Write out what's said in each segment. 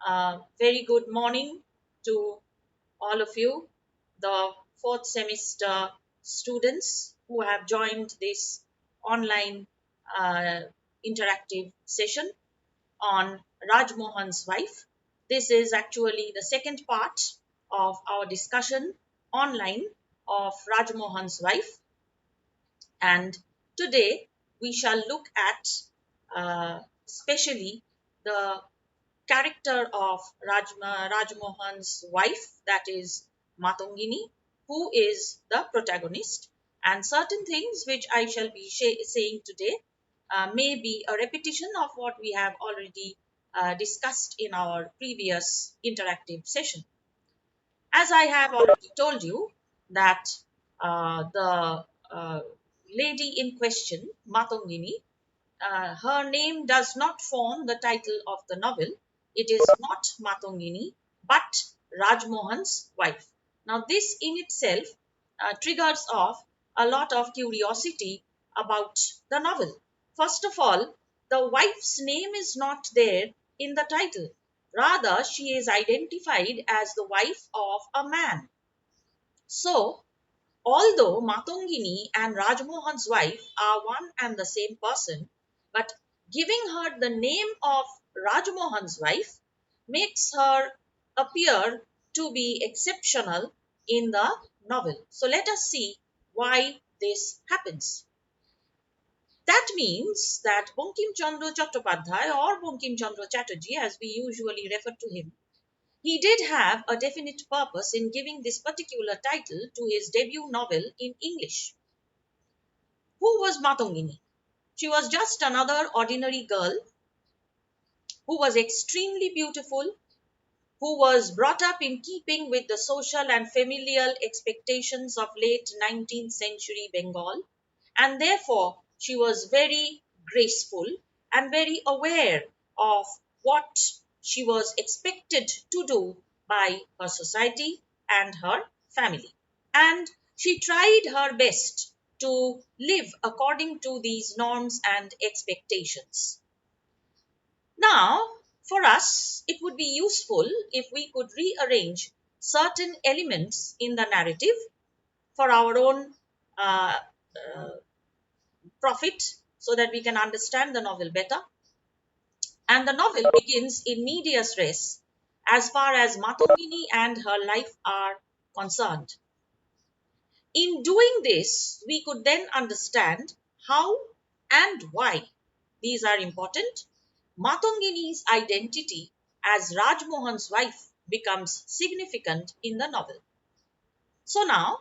Very good morning to all of you, the fourth semester students who have joined this online uh, interactive session on Rajmohan's wife. This is actually the second part of our discussion online of Rajmohan's wife, and today we shall look at especially the character of Rajmohan's wife, that is Matongini, who is the protagonist, and certain things which I shall be saying today may be a repetition of what we have already discussed in our previous interactive session. As I have already told you, that the lady in question, Matongini, her name does not form the title of the novel. It is not Matongini, but Rajmohan's wife. Now, this in itself triggers off a lot of curiosity about the novel. First of all, the wife's name is not there in the title. Rather, she is identified as the wife of a man. So, although Matongini and Rajmohan's wife are one and the same person, but giving her the name of Rajmohan's wife makes her appear to be exceptional in the novel. So let us see why this happens. That means that Bankim Chandra Chattopadhyay, or Bankim Chandra Chatterjee as we usually refer to him, he did have a definite purpose in giving this particular title to his debut novel in English. Who was Matongini? She was just another ordinary girl who was extremely beautiful, who was brought up in keeping with the social and familial expectations of late 19th century Bengal, and therefore she was very graceful and very aware of what she was expected to do by her society and her family. And she tried her best to live according to these norms and expectations. Now, for us, it would be useful if we could rearrange certain elements in the narrative for our own uh, uh, profit so that we can understand the novel better. And the novel begins in medias res as far as Matongini and her life are concerned. In doing this, we could then understand how and why these are important. Matongini's identity as Rajmohan's wife becomes significant in the novel. So now,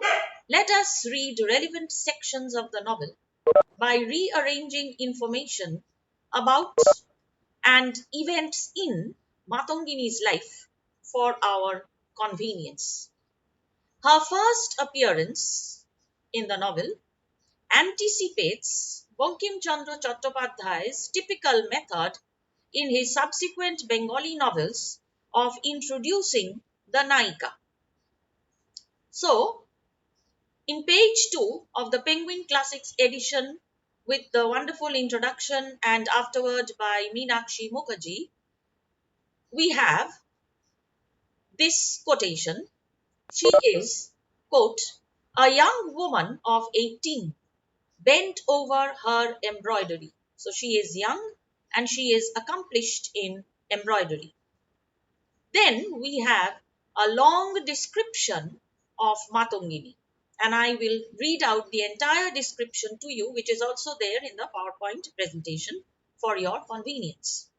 let us read relevant sections of the novel by rearranging information about and events in Matongini's life for our convenience. Her first appearance in the novel anticipates Bankim Chandra Chattopadhyay's typical method in his subsequent Bengali novels of introducing the Naika. So, in page 2 of the Penguin Classics edition, with the wonderful introduction and afterward by Meenakshi Mukherjee, we have this quotation. She is, quote, a young woman of 18 bent over her embroidery. So she is young and she is accomplished in embroidery. Then we have a long description of Matongini. And I will read out the entire description to you, which is also there in the PowerPoint presentation for your convenience.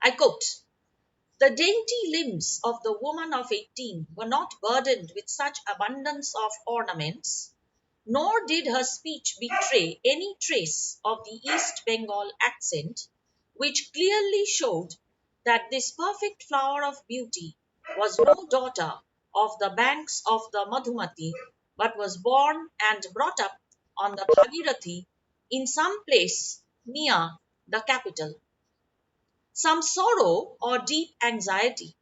I quote, the dainty limbs of the woman of 18 were not burdened with such abundance of ornaments, nor did her speech betray any trace of the East Bengal accent, which clearly showed that this perfect flower of beauty was no daughter of the banks of the Madhumati, but was born and brought up on the Bhagirathi in some place near the capital. Some sorrow or deep anxiety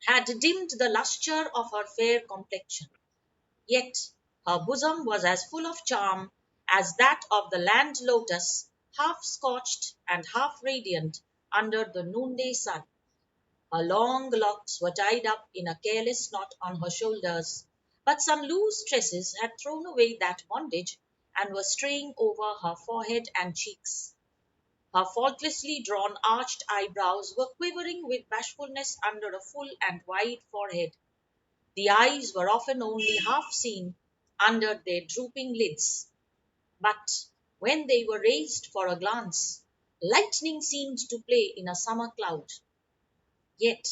had dimmed the lustre of her fair complexion, yet her bosom was as full of charm as that of the land lotus, half scorched and half radiant under the noonday sun. Her long locks were tied up in a careless knot on her shoulders, but some loose tresses had thrown away that bondage and were straying over her forehead and cheeks. Her faultlessly drawn arched eyebrows were quivering with bashfulness under a full and wide forehead. The eyes were often only half seen under their drooping lids, but when they were raised for a glance, lightning seemed to play in a summer cloud. Yet,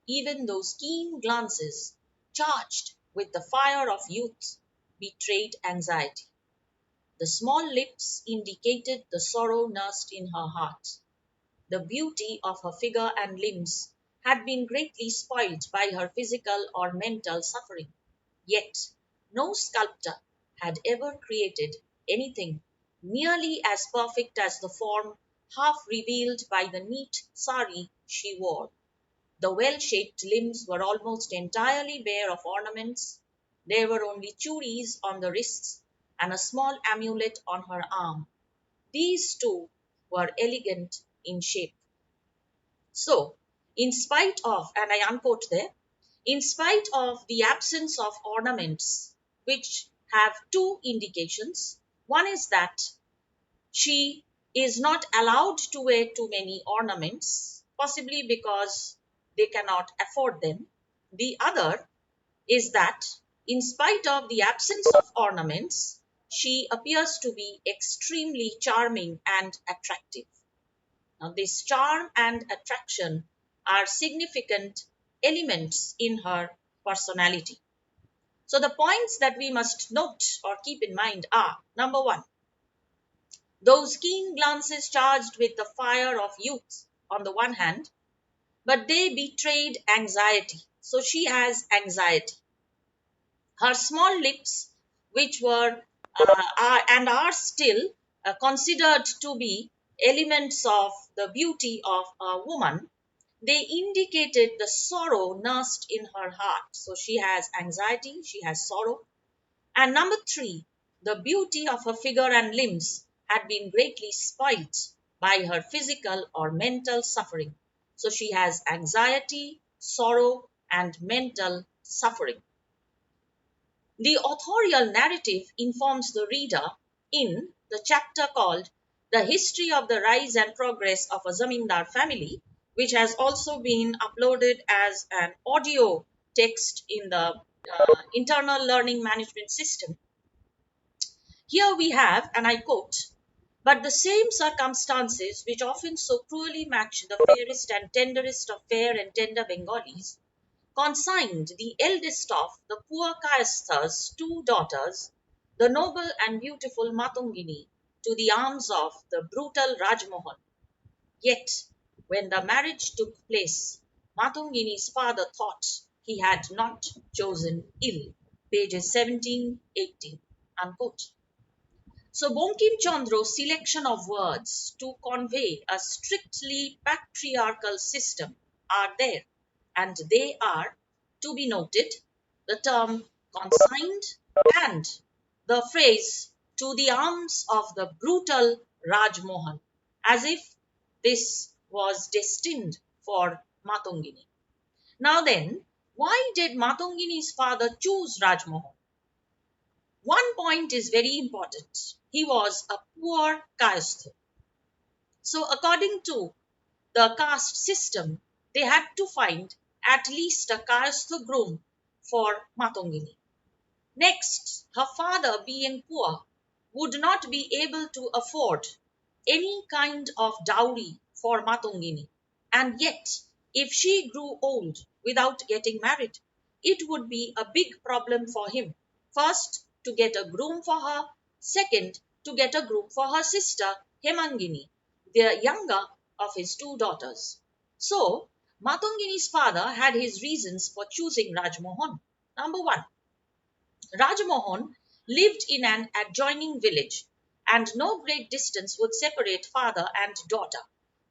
even those keen glances, charged with the fire of youth, betrayed anxiety. The small lips indicated the sorrow nursed in her heart. The beauty of her figure and limbs had been greatly spoilt by her physical or mental suffering. Yet, no sculptor had ever created anything nearly as perfect as the form half revealed by the neat sari she wore. The well shaped limbs were almost entirely bare of ornaments. There were only churis on the wrists and a small amulet on her arm. These too were elegant in shape. So, in spite of, and I unquote there, in spite of the absence of ornaments, which have two indications. One is that she is not allowed to wear too many ornaments, possibly because they cannot afford them. The other is that, in spite of the absence of ornaments, she appears to be extremely charming and attractive. Now, this charm and attraction are significant elements in her personality. So, the points that we must note or keep in mind are: number one, those keen glances charged with the fire of youth on the one hand, but they betrayed anxiety. So, she has anxiety. Her small lips, which were are, and are still considered to be elements of the beauty of a woman, they indicated the sorrow nursed in her heart. So she has anxiety, she has sorrow. And number three, the beauty of her figure and limbs had been greatly spoilt by her physical or mental suffering. So she has anxiety, sorrow, and mental suffering. The authorial narrative informs the reader in the chapter called The History of the Rise and Progress of a Zamindar Family, which has also been uploaded as an audio text in the internal learning management system. Here we have, and I quote, but the same circumstances which often so cruelly match the fairest and tenderest of fair and tender Bengalis consigned the eldest of the poor Kayastha's two daughters, the noble and beautiful Matungini, to the arms of the brutal Rajmohan. Yet, when the marriage took place, Matungini's father thought he had not chosen ill. Pages 17, 18. Unquote. So Bonkim Chandro's selection of words to convey a strictly patriarchal system are there, and they are, to be noted, the term consigned and the phrase to the arms of the brutal Rajmohan, as if this was destined for Matungini. Now then, why did Matungini's father choose Rajmohan? One point is very important. He was a poor caste. So, according to the caste system, they had to find at least a caste groom for Matongini. Next, her father, being poor, would not be able to afford any kind of dowry for Matongini. And yet, if she grew old without getting married, it would be a big problem for him. First, to get a groom for her. Second, to get a groom for her sister, Hemangini, the younger of his two daughters. So, Matongini's father had his reasons for choosing Rajmohan. Number one, Rajmohan lived in an adjoining village, and no great distance would separate father and daughter.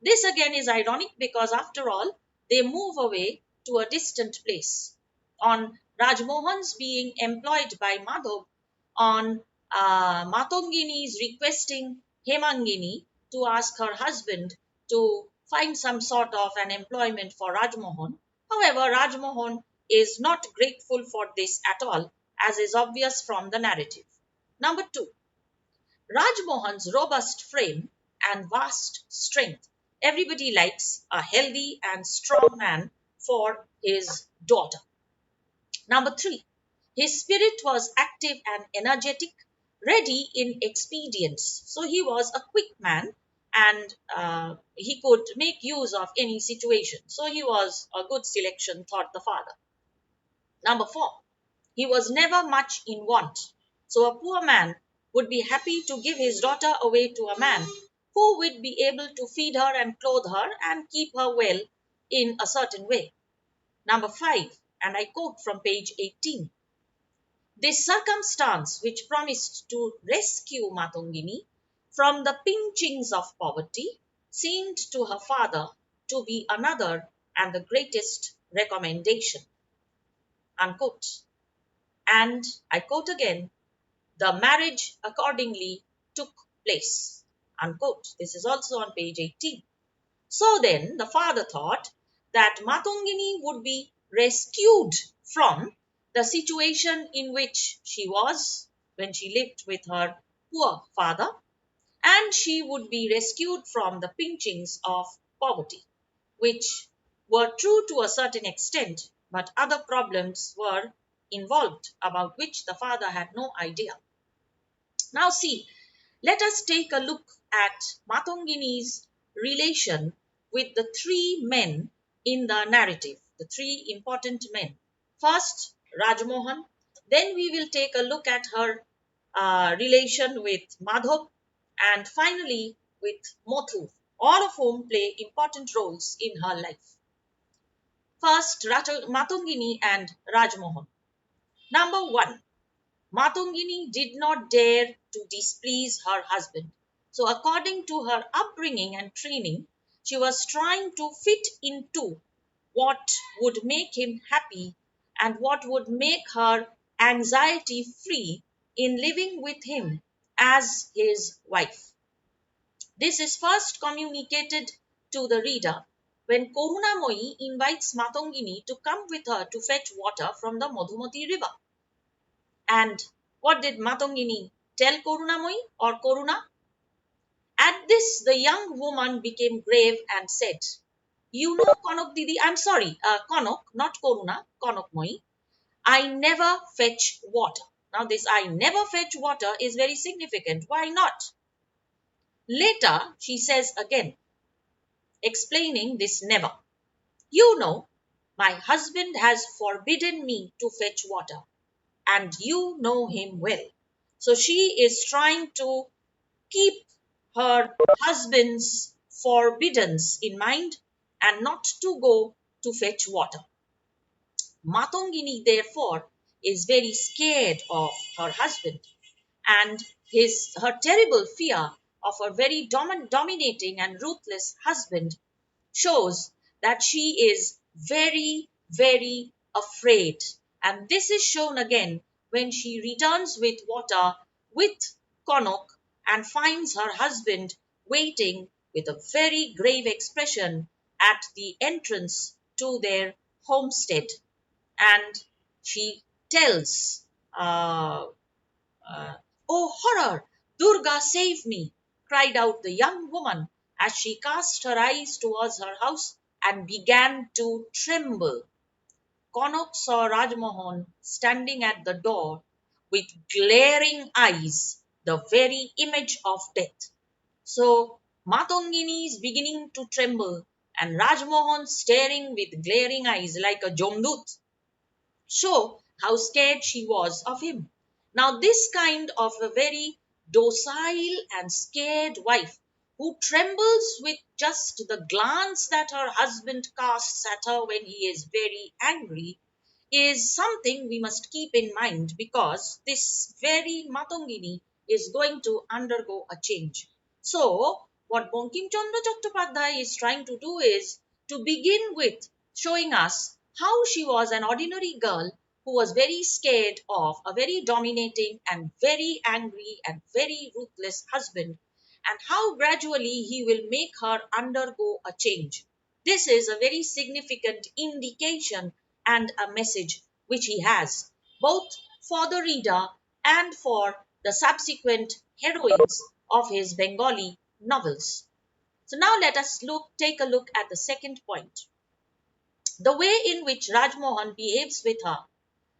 This again is ironic because, after all, they move away to a distant place. On Rajmohan's being employed by Madhav, on Matongini's requesting Hemangini to ask her husband to find some sort of an employment for Rajmohan. However, Rajmohan is not grateful for this at all, as is obvious from the narrative. Number two, Rajmohan's robust frame and vast strength. Everybody likes a healthy and strong man for his daughter. Number three, his spirit was active and energetic, ready in expedients. So he was a quick man and he could make use of any situation. So he was a good selection, thought the father. Number four, he was never much in want. So a poor man would be happy to give his daughter away to a man who would be able to feed her and clothe her and keep her well in a certain way. Number five, and I quote from page 18, this circumstance which promised to rescue Matongini from the pinchings of poverty seemed to her father to be another and the greatest recommendation. Unquote. And I quote again, the marriage accordingly took place. Unquote. This is also on page 18. So then the father thought that Matongini would be rescued from the situation in which she was when she lived with her poor father, and she would be rescued from the pinchings of poverty, which were true to a certain extent, but other problems were involved about which the father had no idea. Now, see, let us take a look at Matongini's relation with the three men in the narrative, the three important men. First, Rajmohan. Then we will take a look at her relation with Madhav, and finally with Mothu, all of whom play important roles in her life. First, Matongini and Rajmohan. Number one, Matongini did not dare to displease her husband. So, according to her upbringing and training, she was trying to fit into what would make him happy and what would make her anxiety free in living with him as his wife. This is first communicated to the reader when Korunamoyi invites Matongini to come with her to fetch water from the Madhumati river. And what did Matongini tell Korunamoyi or Koruna? At this, the young woman became grave and said, you know, Konok Didi, I'm sorry, Konok, not Koruna, Konok Moi, I never fetch water. Now, this I never fetch water is very significant. Why not? Later, she says again, explaining this never. You know, my husband has forbidden me to fetch water, and you know him well. So she is trying to keep her husband's forbiddance in mind and not to go to fetch water. Matongini, therefore, is very scared of her husband, and her terrible fear of her very dominating and ruthless husband shows that she is very, very afraid. And this is shown again when she returns with water with Konok and finds her husband waiting with a very grave expression at the entrance to their homestead. And she tells, oh horror! Durga, save me! Cried out the young woman as she cast her eyes towards her house and began to tremble. Konok saw Rajmohan standing at the door with glaring eyes, the very image of death. So Matongini is beginning to tremble and Rajmohan staring with glaring eyes like a Jomdut. Show how scared she was of him. Now, this kind of a very docile and scared wife who trembles with just the glance that her husband casts at her when he is very angry is something we must keep in mind, because this very Matongini is going to undergo a change. So, what Bankim Chandra Chattopadhyay is trying to do is to begin with showing us how she was an ordinary girl who was very scared of a very dominating and very angry and very ruthless husband, and how gradually he will make her undergo a change. This is a very significant indication and a message which he has, both for the reader and for the subsequent heroines of his Bengali novels. So now let us take a look at the second point. The way in which Rajmohan behaves with her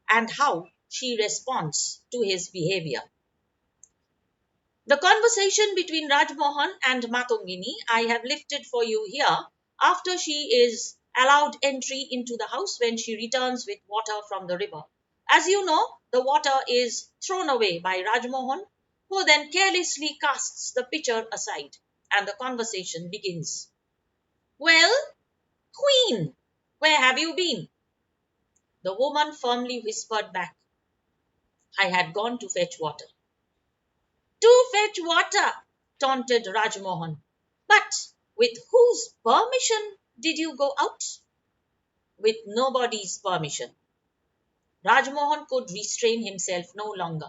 and how she responds to his behavior. The conversation between Rajmohan and Matongini I have lifted for you here after she is allowed entry into the house when she returns with water from the river. As you know, the water is thrown away by Rajmohan, who then carelessly casts the pitcher aside, and the conversation begins. Well, Queen, where have you been? The woman firmly whispered back, I had gone to fetch water. To fetch water, taunted Rajmohan. But with whose permission did you go out? With nobody's permission. Rajmohan could restrain himself no longer.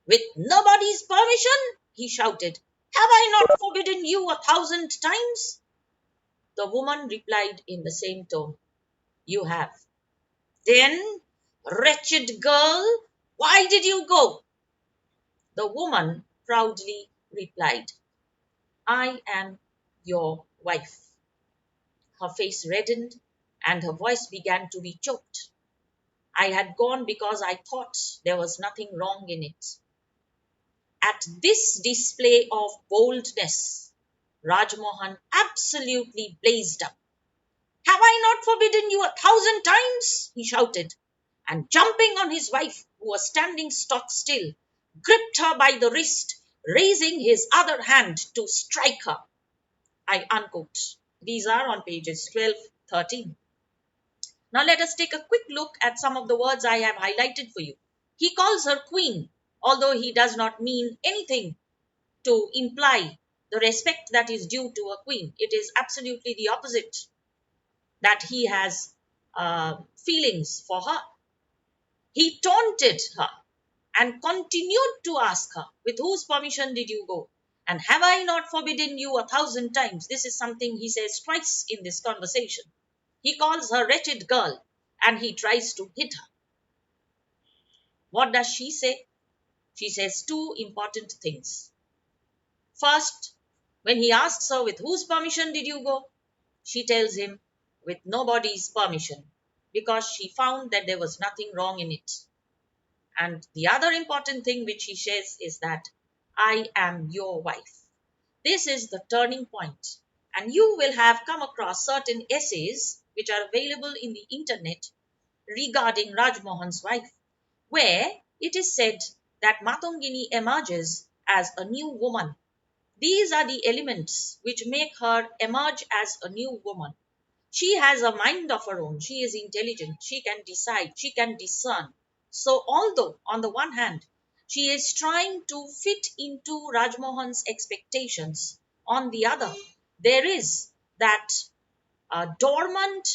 With nobody's permission? He shouted. Have I not forbidden you 1,000 times? The woman replied in the same tone. You have. Then, wretched girl, why did you go? The woman proudly replied, I am your wife. Her face reddened and her voice began to be choked. I had gone because I thought there was nothing wrong in it. At this display of boldness, Rajmohan absolutely blazed up. Have I not forbidden you 1,000 times? He shouted, and jumping on his wife, who was standing stock still, gripped her by the wrist, raising his other hand to strike her. I unquote. These are on pages 12, 13. Now let us take a quick look at some of the words I have highlighted for you. He calls her queen, although he does not mean anything to imply the respect that is due to a queen. It is absolutely the opposite, that he has feelings for her. He taunted her and continued to ask her, with whose permission did you go? And have I not forbidden you 1,000 times? This is something he says twice in this conversation. He calls her wretched girl and he tries to hit her. What does she say? She says two important things. First, when he asks her, with whose permission did you go? She tells him, with nobody's permission, because she found that there was nothing wrong in it. And the other important thing which he says is that I am your wife. This is the turning point. And you will have come across certain essays which are available in the internet regarding Rajmohan's wife, where it is said that Matongini emerges as a new woman. These are the elements which make her emerge as a new woman. She has a mind of her own. She is intelligent. She can decide. She can discern. So although on the one hand, she is trying to fit into Rajmohan's expectations, on the other, there is that dormant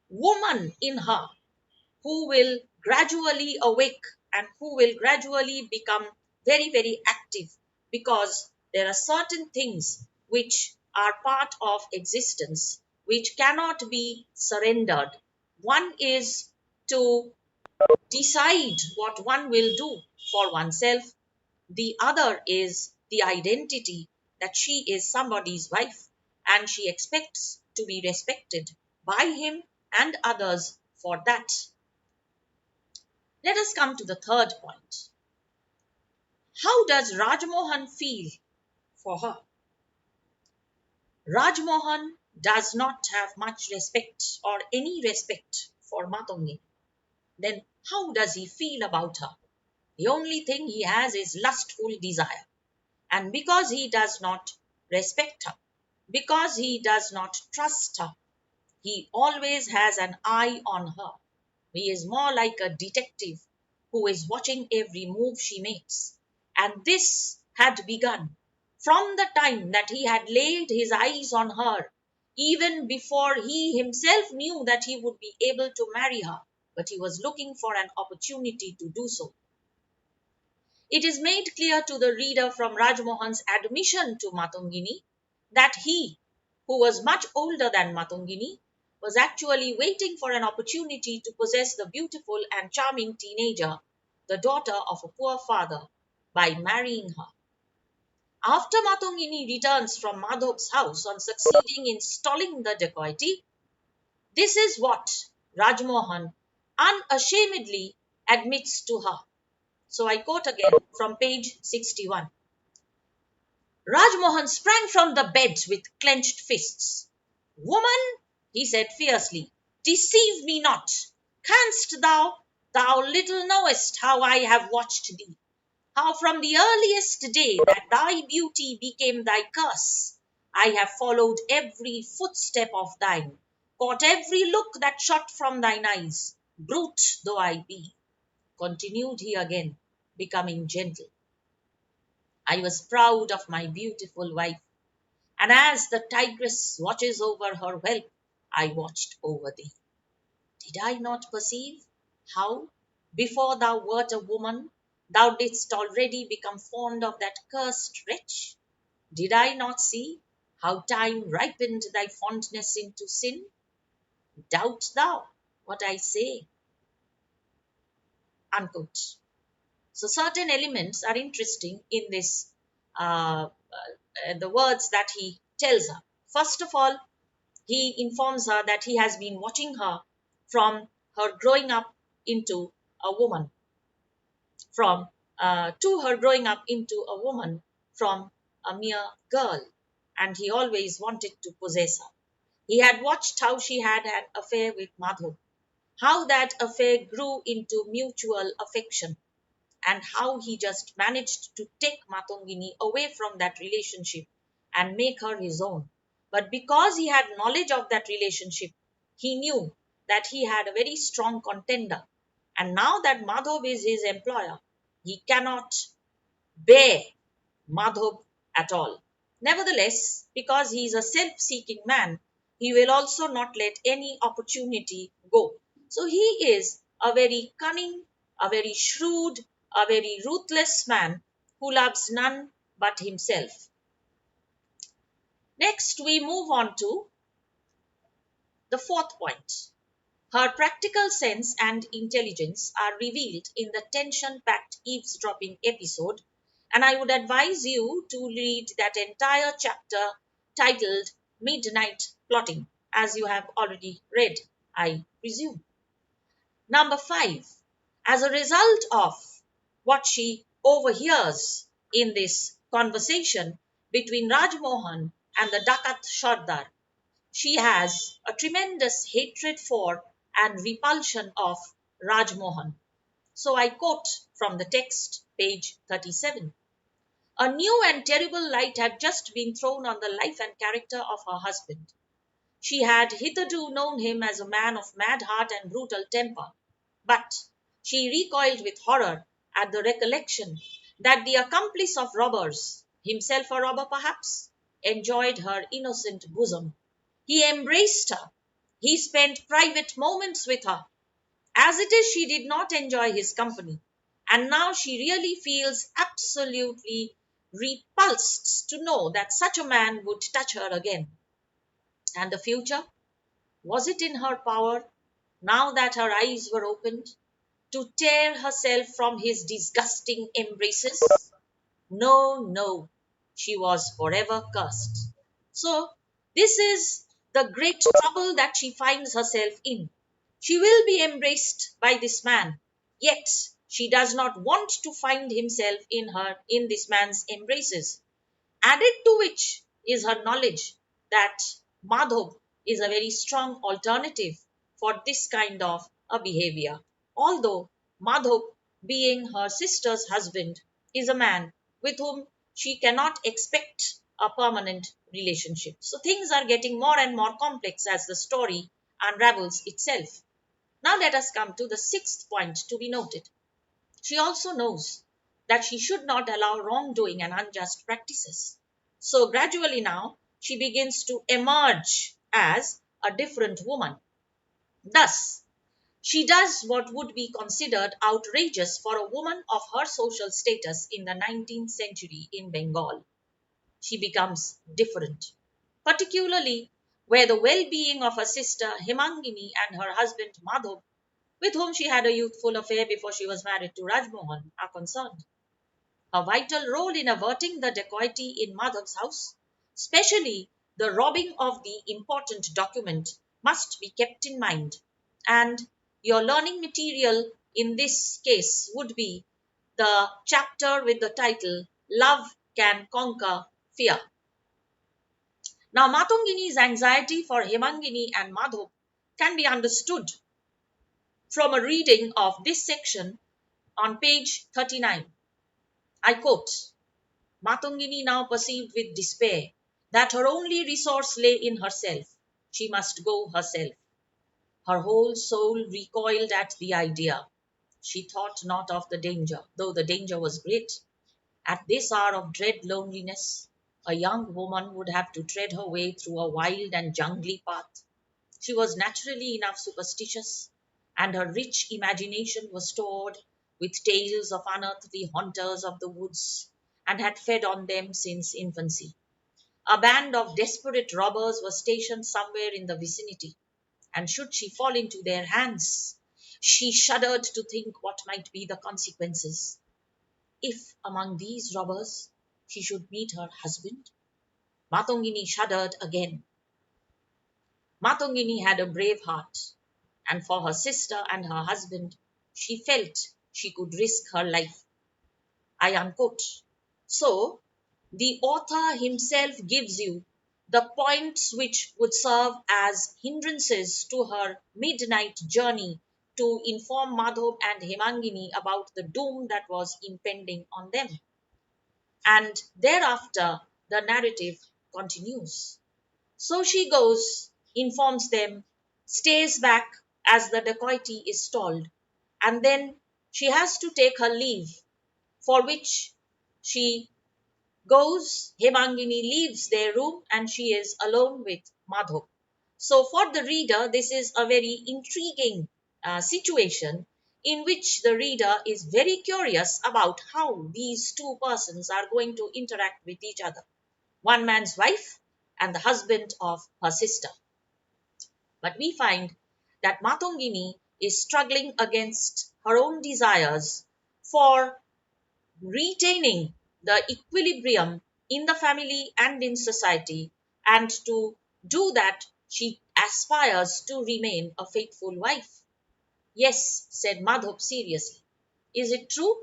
woman in her who will gradually awake and who will gradually become very, very active, because there are certain things which are part of existence which cannot be surrendered. One is to decide what one will do for oneself. The other is the identity that she is somebody's wife and she expects to be respected by him and others for that. Let us come to the third point. How does Rajmohan feel for her? Rajmohan does not have much respect or any respect for Matongini. Then how does he feel about her? The only thing he has is lustful desire. And because he does not respect her, because he does not trust her, he always has an eye on her. He is more like a detective who is watching every move she makes. And this had begun from the time that he had laid his eyes on her, even before he himself knew that he would be able to marry her, but he was looking for an opportunity to do so. It is made clear to the reader from Rajmohan's admission to Matungini that he, who was much older than Matungini, was actually waiting for an opportunity to possess the beautiful and charming teenager, the daughter of a poor father, by marrying her. After Matungini returns from Madhob's house on succeeding in stalling the dacoity, this is what Rajmohan unashamedly admits to her. So I quote again from page 61. Rajmohan sprang from the bed with clenched fists. Woman, he said fiercely, deceive me not. Canst thou little knowest how I have watched thee, how from the earliest day that thy beauty became thy curse, I have followed every footstep of thine, caught every look that shot from thine eyes, brute though I be, continued he again, becoming gentle. I was proud of my beautiful wife, and as the tigress watches over her whelp, I watched over thee. Did I not perceive how, before thou wert a woman, thou didst already become fond of that cursed wretch? Did I not see how time ripened thy fondness into sin? Doubt thou what I say? Unquote. So certain elements are interesting in this, the words that he tells her. First of all, he informs her that he has been watching her from her growing up into a woman, from to her growing up into a woman from a mere girl, and he always wanted to possess her. He had watched how she had an affair with Madhu, how that affair grew into mutual affection, and how he just managed to take Matungini away from that relationship and make her his own. But because he had knowledge of that relationship, he knew that he had a very strong contender. And now that Madhav is his employer, he cannot bear Madhav at all. Nevertheless, because he is a self seeking man, he will also not let any opportunity go. So he is a very cunning, a very shrewd, a very ruthless man who loves none but himself. Next, we move on to the fourth point. Her practical sense and intelligence are revealed in the tension packed eavesdropping episode, and I would advise you to read that entire chapter titled Midnight Plotting, as you have already read, I presume. Number five, as a result of what she overhears in this conversation between Rajmohan and the Dakat Sardar, she has a tremendous hatred for and repulsion of Rajmohan. So I quote from the text, page 37. A new and terrible light had just been thrown on the life and character of her husband. She had hitherto known him as a man of mad heart and brutal temper, but she recoiled with horror at the recollection that the accomplice of robbers, himself a robber perhaps, enjoyed her innocent bosom. He embraced her. He spent private moments with her. As it is, she did not enjoy his company. And now she really feels absolutely repulsed to know that such a man would touch her again. And the future? Was it in her power, now that her eyes were opened, to tear herself from his disgusting embraces? No, no, she was forever cursed. So, this is the great trouble that she finds herself in. She will be embraced by this man, yet she does not want to find himself in this man's embraces. Added to which is her knowledge that Madhav is a very strong alternative for this kind of a behavior. Although Madhav, being her sister's husband, is a man with whom she cannot expect a permanent relationship. So things are getting more and more complex as the story unravels itself. Now let us come to the sixth point to be noted. She also knows that she should not allow wrongdoing and unjust practices. So gradually now, she begins to emerge as a different woman. Thus, She does what would be considered outrageous for a woman of her social status in the 19th century in Bengal. She becomes different, particularly where the well being of her sister Hemangini and her husband Madhav, with whom she had a youthful affair before she was married to Rajmohan, are concerned. Her vital role in averting the dacoity in Madhav's house, especially the robbing of the important document, must be kept in mind. And your learning material in this case would be the chapter with the title Love Can Conquer Fear. Now, Matungini's anxiety for Hemangini and Madhav can be understood from a reading of this section on page 39. I quote, Matungini now perceived with despair that her only resource lay in herself. She must go herself. Her whole soul recoiled at the idea. She thought not of the danger, though the danger was great. At this hour of dread loneliness, a young woman would have to tread her way through a wild and jungly path. She was naturally enough superstitious, and her rich imagination was stored with tales of unearthly haunters of the woods, and had fed on them since infancy. A band of desperate robbers was stationed somewhere in the vicinity, and should she fall into their hands, she shuddered to think what might be the consequences. If among these robbers she should meet her husband, Matongini shuddered again. Matongini had a brave heart, and for her sister and her husband, she felt she could risk her life. I unquote. So, the author himself gives you the points which would serve as hindrances to her midnight journey to inform Madhav and Hemangini about the doom that was impending on them. And thereafter, the narrative continues. So she goes, informs them, stays back as the dacoity is stalled, and then she has to take her leave, for which she goes, Hemangini leaves their room, and she is alone with Madhav. So, for the reader, this is a very intriguing situation in which the reader is very curious about how these two persons are going to interact with each other. One man's wife and the husband of her sister. But we find that Matongini is struggling against her own desires for retaining the equilibrium in the family and in society, and to do that, she aspires to remain a faithful wife. Yes, said Madhav seriously. Is it true?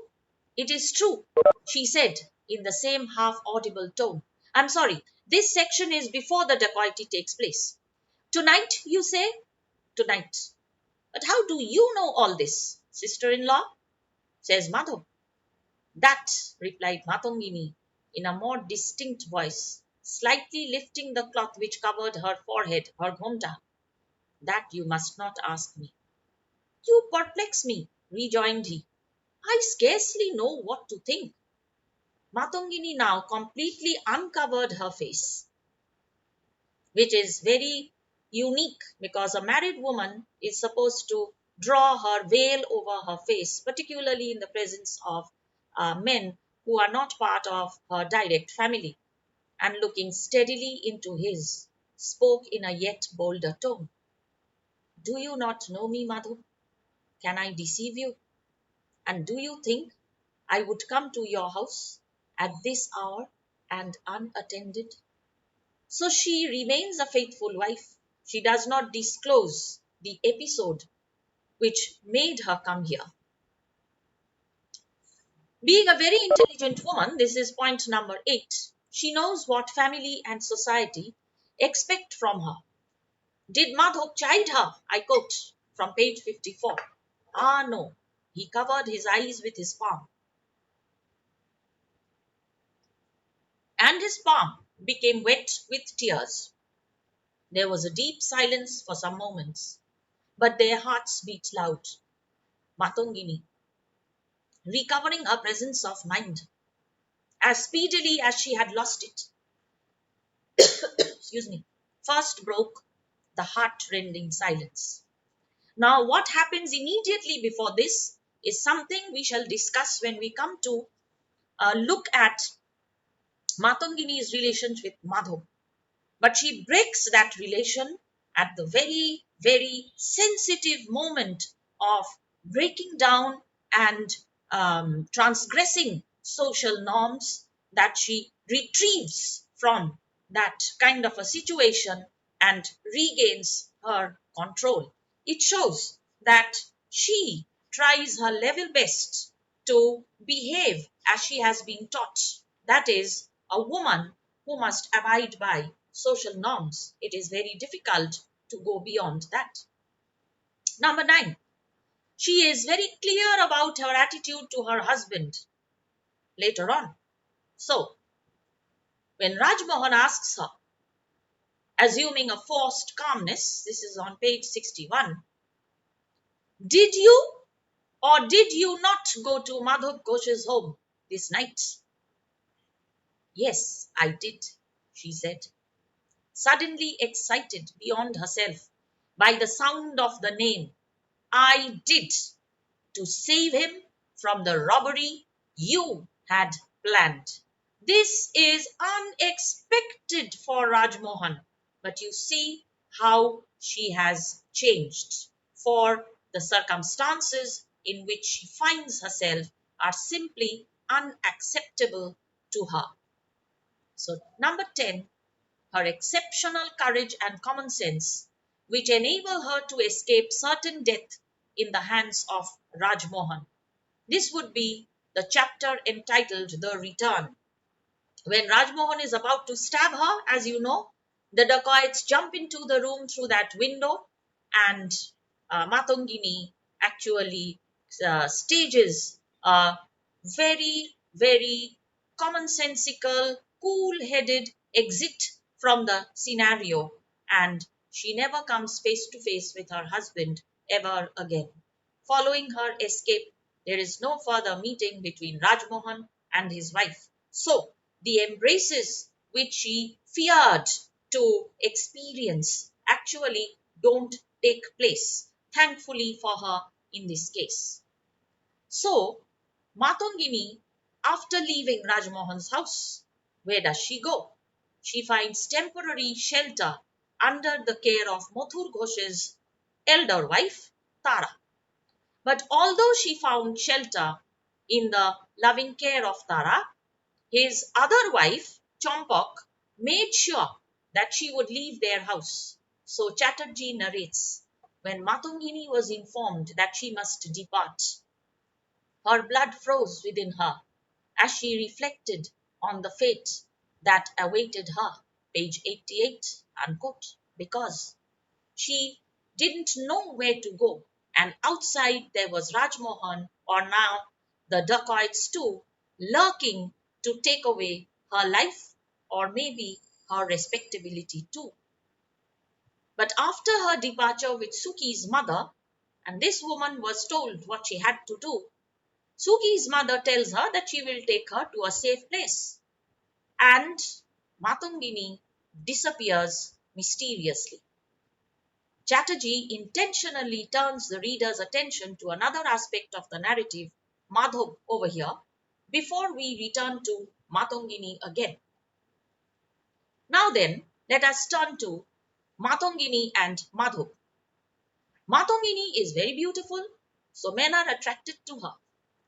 It is true, she said in the same half audible tone. I'm sorry, this section is before the dacoity takes place. Tonight, you say? Tonight. But how do you know all this, sister in law? Says Madhav. That, replied Matongini in a more distinct voice, slightly lifting the cloth which covered her forehead, her ghomta. That you must not ask me. You perplex me, rejoined he. I scarcely know what to think. Matongini now completely uncovered her face, which is very unique because a married woman is supposed to draw her veil over her face, particularly in the presence of men who are not part of her direct family, and looking steadily into his, spoke in a yet bolder tone. Do you not know me, Madhu? Can I deceive you? And do you think I would come to your house at this hour and unattended? So she remains a faithful wife. She does not disclose the episode which made her come here. Being a very intelligent woman, this is point number 8. She knows what family and society expect from her. Did Madhok chide her? I quote from page 54. Ah, no. He covered his eyes with his palm, and his palm became wet with tears. There was a deep silence for some moments, but their hearts beat loud. Matongini, recovering her presence of mind as speedily as she had lost it, excuse me, first broke the heart-rending silence. Now, what happens immediately before this is something we shall discuss when we come to look at Matangini's relations with Madhav. But she breaks that relation at the very, very sensitive moment of breaking down and transgressing social norms, that she retrieves from that kind of a situation and regains her control. It shows that she tries her level best to behave as she has been taught. That is, a woman who must abide by social norms. It is very difficult to go beyond that. Number 9, she is very clear about her attitude to her husband later on. So, when Rajmohan asks her, assuming a forced calmness, this is on page 61, did you or did you not go to Madhav Ghosh's home this night? Yes, I did, she said, suddenly excited beyond herself by the sound of the name. I did, to save him from the robbery you had planned. This is unexpected for Rajmohan, but you see how she has changed. For the circumstances in which she finds herself are simply unacceptable to her. So, number 10, her exceptional courage and common sense, which enable her to escape certain death in the hands of Rajmohan. This would be the chapter entitled The Return. When Rajmohan is about to stab her, as you know, the dacoits jump into the room through that window, and Matangini actually stages a very, very commonsensical, cool headed exit from the scenario, and she never comes face to face with her husband ever again. Following her escape, there is no further meeting between Rajmohan and his wife. So, the embraces which she feared to experience actually don't take place, thankfully for her in this case. So, Matangini, after leaving Rajmohan's house, where does she go? She finds temporary shelter under the care of Mathur Ghosh's elder wife, Tara. But although she found shelter in the loving care of Tara, his other wife, Chompok, made sure that she would leave their house. So Chatterjee narrates, when Matungini was informed that she must depart, her blood froze within her as she reflected on the fate that awaited her. Page 88, unquote, because she didn't know where to go, and outside there was Rajmohan, or now the dacoits too, lurking to take away her life or maybe her respectability too. But after her departure with Suki's mother, and this woman was told what she had to do, Suki's mother tells her that she will take her to a safe place. And Matungini disappears mysteriously. Chatterjee intentionally turns the reader's attention to another aspect of the narrative, Madhav over here, before we return to Matongini again. Now then, let us turn to Matongini and Madhav. Matongini is very beautiful, so men are attracted to her.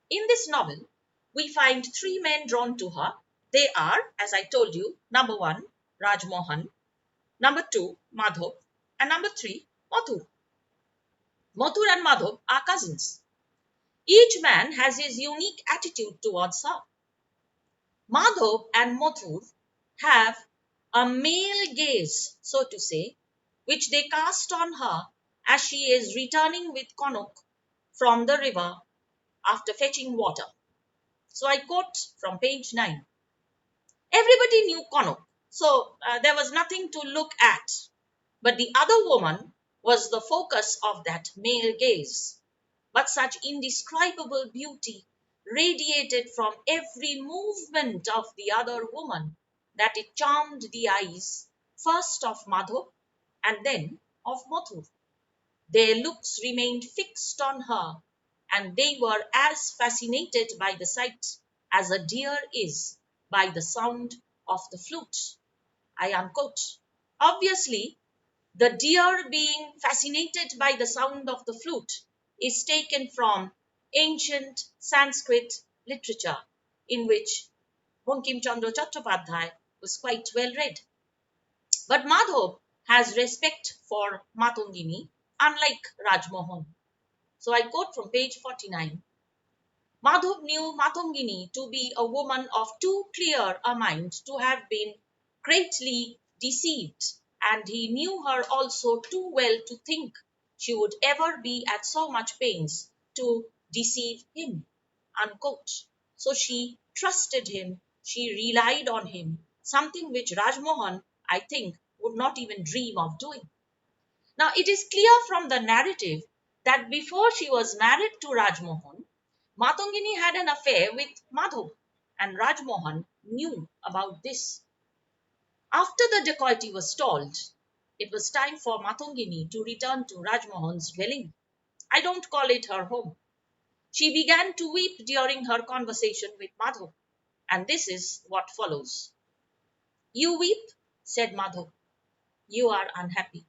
In this novel, we find three men drawn to her. They are, as I told you, number 1, Rajmohan, number 2, Madhav, and number 3, Mathur. Mathur and Madhav are cousins. Each man has his unique attitude towards her. Madhav and Mathur have a male gaze, so to say, which they cast on her as she is returning with Konuk from the river after fetching water. So I quote from page 9. Everybody knew Konuk, so there was nothing to look at. But the other woman was the focus of that male gaze. But such indescribable beauty radiated from every movement of the other woman that it charmed the eyes first of Madhav and then of Mathur. Their looks remained fixed on her, and they were as fascinated by the sight as a deer is by the sound of the flute. I unquote. Obviously, the deer being fascinated by the sound of the flute is taken from ancient Sanskrit literature, in which Bankim Chandra Chattopadhyay was quite well read. But Madhav has respect for Matongini, unlike Rajmohan. So I quote from page 49. Madhav knew Matongini to be a woman of too clear a mind to have been greatly deceived, and he knew her also too well to think she would ever be at so much pains to deceive him. Unquote. So she trusted him, she relied on him, something which Rajmohan, I think, would not even dream of doing. Now, it is clear from the narrative that before she was married to Rajmohan, Matongini had an affair with Madhav, and Rajmohan knew about this. After the dacoity was stalled, it was time for Matongini to return to Rajmohan's dwelling. I don't call it her home. She began to weep during her conversation with Madhav, and this is what follows. You weep, said Madhav. You are unhappy.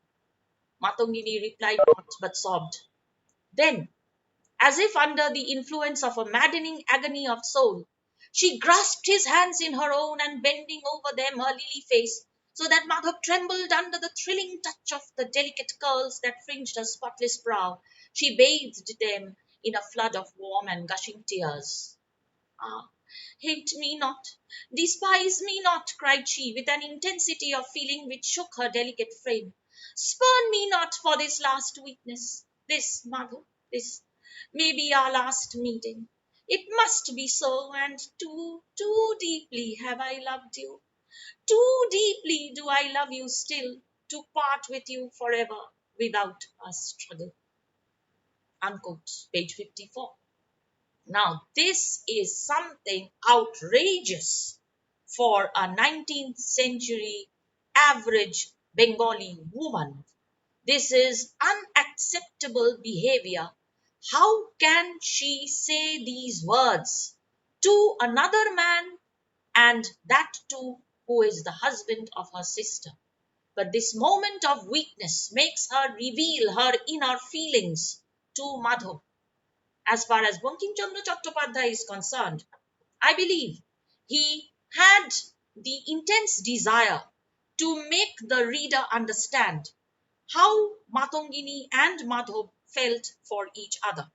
Matongini replied not, but sobbed. Then, as if under the influence of a maddening agony of soul, she grasped his hands in her own and bending over them her lily face, so that Madhav trembled under the thrilling touch of the delicate curls that fringed her spotless brow. She bathed them in a flood of warm and gushing tears. Ah, hate me not, despise me not, cried she, with an intensity of feeling which shook her delicate frame. Spurn me not for this last weakness. This, Madhu, this may be our last meeting. It must be so, and too deeply have I loved you. Too deeply do I love you still to part with you forever without a struggle. Unquote. Page 54. Now, this is something outrageous for a 19th century average Bengali woman. This is unacceptable behavior. How can she say these words to another man, and that too who is the husband of her sister? But this moment of weakness makes her reveal her inner feelings to Madhu. As far as Bankim Chandra Chattopadhyay is concerned, I believe he had the intense desire to make the reader understand how Matongini and Madhav felt for each other.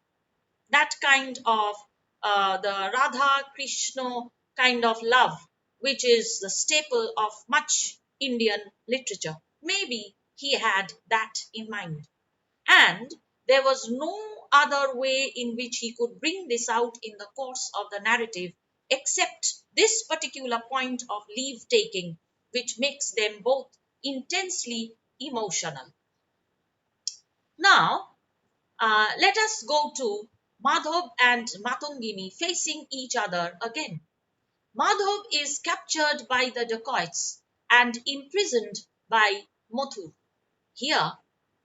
That kind of the Radha Krishna kind of love, which is the staple of much Indian literature. Maybe he had that in mind. And there was no other way in which he could bring this out in the course of the narrative except this particular point of leave taking, which makes them both intensely emotional. Now, let us go to Madhav and Matongini facing each other again. Madhav is captured by the dacoits and imprisoned by Mothu. Here,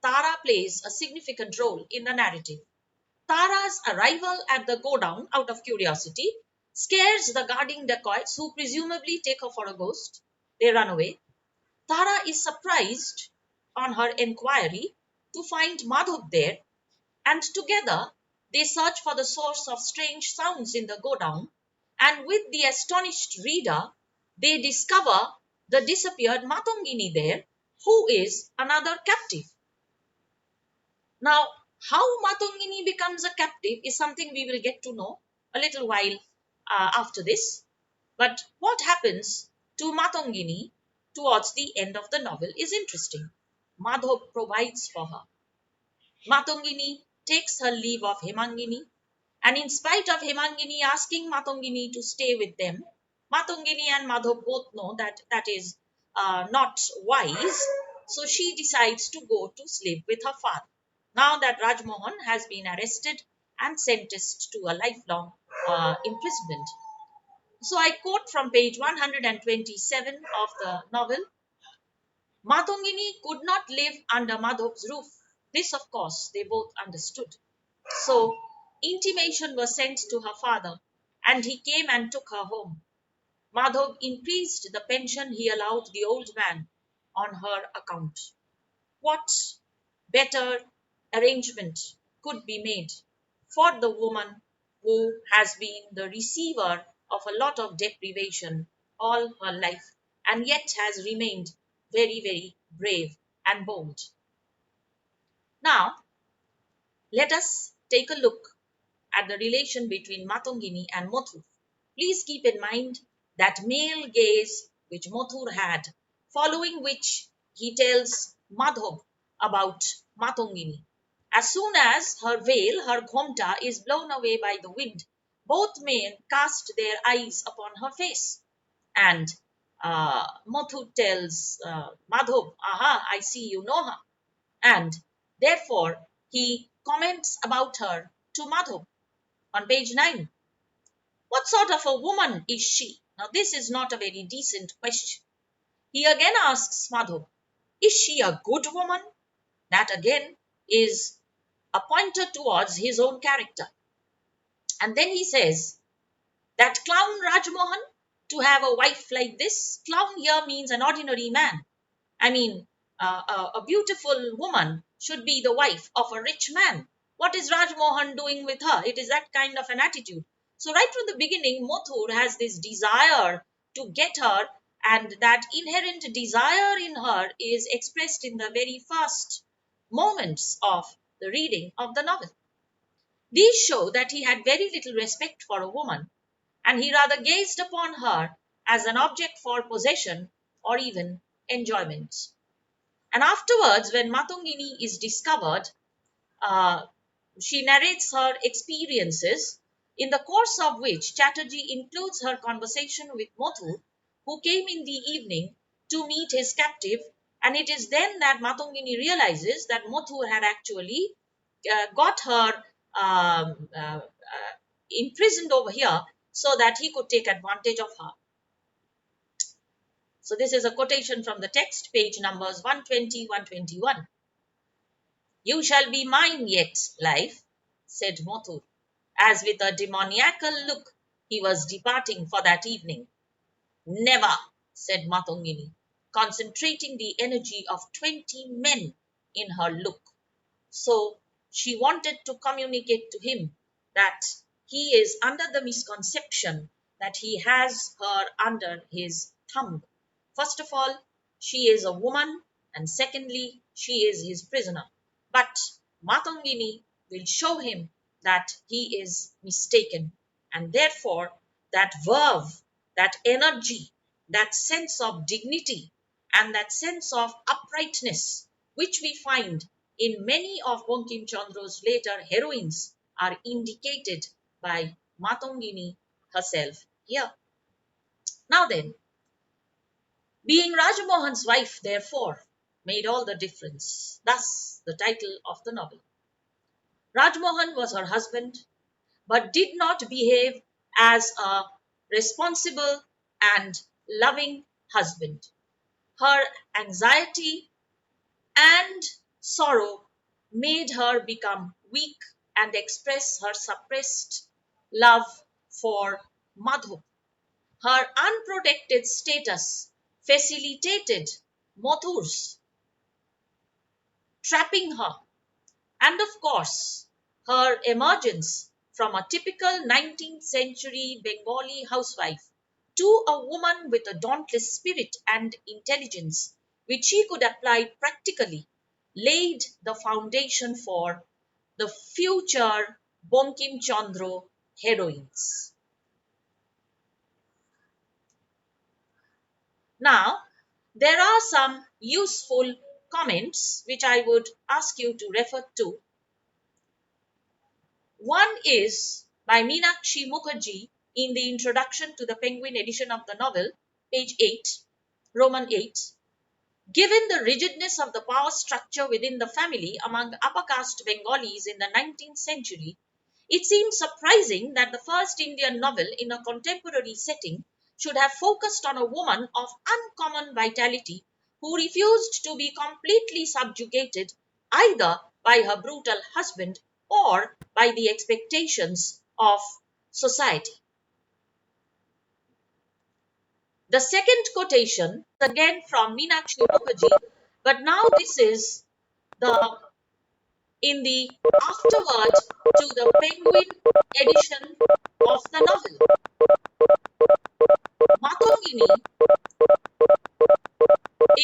Tara plays a significant role in the narrative. Tara's arrival at the godown out of curiosity scares the guarding dacoits who presumably take her for a ghost. They run away. Tara is surprised on her enquiry to find Madhav there, and together they search for the source of strange sounds in the godown, and with the astonished reader, they discover the disappeared Matongini there, who is another captive. Now, how Matongini becomes a captive is something we will get to know a little while after this. But what happens to Matongini towards the end of the novel is interesting. Madhav provides for her. Matongini takes her leave of Hemangini, and in spite of Hemangini asking Matongini to stay with them, Matongini and Madhav both know that that is not wise, so she decides to go to sleep with her father. Now that Rajmohan has been arrested and sentenced to a lifelong imprisonment. So I quote from page 127 of the novel. Matongini could not live under Madhav's roof. This, of course, they both understood. So, intimation was sent to her father, and he came and took her home. Madhav increased the pension he allowed the old man on her account. What better arrangement could be made for the woman who has been the receiver of a lot of deprivation all her life and yet has remained very, very brave and bold? Now, let us take a look at the relation between Matongini and Mothur. Please keep in mind that male gaze which Mothur had, following which he tells Madhav about Matongini. As soon as her veil, her ghomta, is blown away by the wind, both men cast their eyes upon her face. And Mothur tells Madhav, aha, I see you know her. And therefore, he comments about her to Madhav on page 9. What sort of a woman is she? Now, this is not a very decent question. He again asks Madhav, is she a good woman? That again is a pointer towards his own character. And then he says, that clown Rajmohan, to have a wife like this, clown here means an ordinary man. I mean, a beautiful woman should be the wife of a rich man. What is Rajmohan doing with her? It is that kind of an attitude. So, right from the beginning, Mothur has this desire to get her, and that inherent desire in her is expressed in the very first moments of the reading of the novel. These show that he had very little respect for a woman, and he rather gazed upon her as an object for possession or even enjoyment. And afterwards, when Matongini is discovered, uh, she narrates her experiences, in the course of which Chatterjee includes her conversation with Mothu, who came in the evening to meet his captive. And it is then that Matongini realizes that Mothu had actually got her imprisoned over here so that he could take advantage of her. So, this is a quotation from the text, page numbers 120, 121. You shall be mine yet, life, said Mothur, as with a demoniacal look he was departing for that evening. Never, said Matongini, concentrating the energy of 20 men in her look. So she wanted to communicate to him that he is under the misconception that he has her under his thumb. First of all, she is a woman, and secondly, she is his prisoner. But Matongini will show him that he is mistaken, and therefore that verve, that energy, that sense of dignity, and that sense of uprightness which we find in many of Bankim Chandra's later heroines are indicated by Matongini herself here. Now then, being Rajmohan's wife, therefore, made all the difference. Thus, the title of the novel. Rajmohan was her husband, but did not behave as a responsible and loving husband. Her anxiety and sorrow made her become weak and express her suppressed love for Madhu. Her unprotected status facilitated Mothur's trapping her, and of course, her emergence from a typical 19th century Bengali housewife to a woman with a dauntless spirit and intelligence, which she could apply practically, laid the foundation for the future Bonkim Chandra heroines. Now, there are some useful comments which I would ask you to refer to. One is by Meenakshi Mukherjee in the introduction to the Penguin edition of the novel, page 8, Roman 8. Given the rigidness of the power structure within the family among upper caste Bengalis in the 19th century, it seems surprising that the first Indian novel in a contemporary setting should have focused on a woman of uncommon vitality who refused to be completely subjugated either by her brutal husband or by the expectations of society. The second quotation, again from Meenakshi Mukherjee, but now this is the in the afterword to the Penguin edition of the novel. Matongini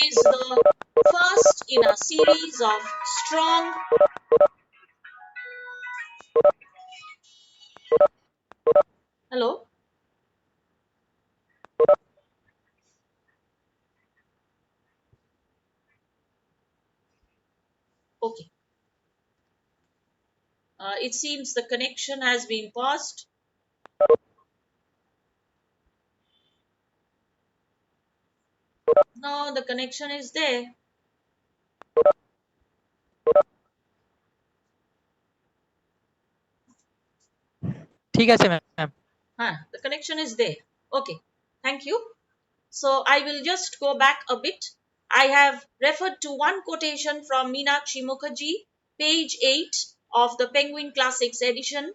is the first in a series of strong. Hello? Okay. It seems the connection has been paused. No, the connection is there. ঠিক আছে ma'am. The connection is there. Okay. Thank you. So I will just go back a bit. I have referred to one quotation from Meenakshi Mukherjee, page 8 of the Penguin Classics edition,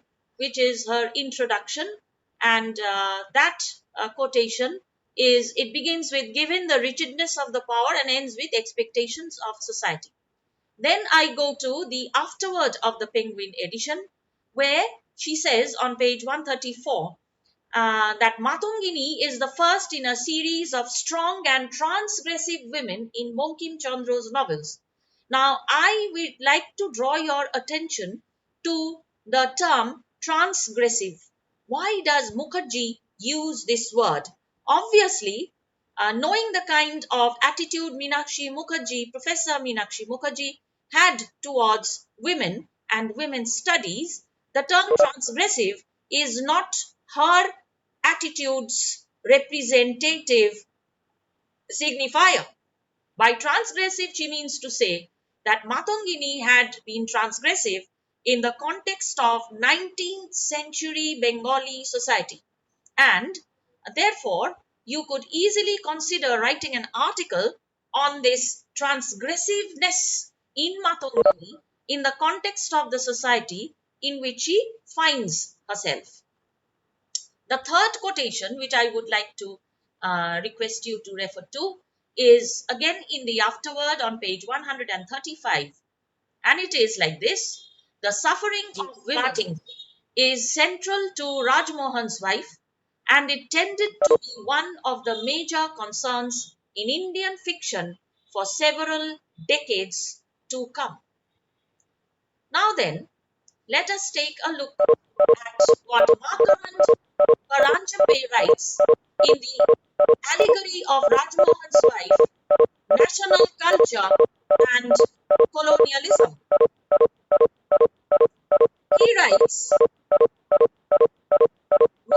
which is her introduction. And that quotation is, it begins with, given the rigidness of the power, and ends with expectations of society. Then I go to the afterword of the Penguin edition, where she says on page 134, that Matongini is the first in a series of strong and transgressive women in Bankim Chandra's novels. Now, I would like to draw your attention to the term transgressive. Why does Mukherjee use this word? Obviously, knowing the kind of attitude Professor Meenakshi Mukherjee had towards women and women's studies, the term transgressive is not her attitude's representative signifier. By transgressive, she means to say that Matongini had been transgressive in the context of 19th century Bengali society, and therefore you could easily consider writing an article on this transgressiveness in Matongini in the context of the society in which she finds herself. The third quotation, which I would like to request you to refer to, is again in the afterword on page 135. And it is like this: the suffering of women is central to Rajmohan's wife, and it tended to be one of the major concerns in Indian fiction for several decades to come. Now then, let us take a look at what Margaret Paranjape writes in the allegory of Rajmohan's wife, national culture and colonialism. He writes,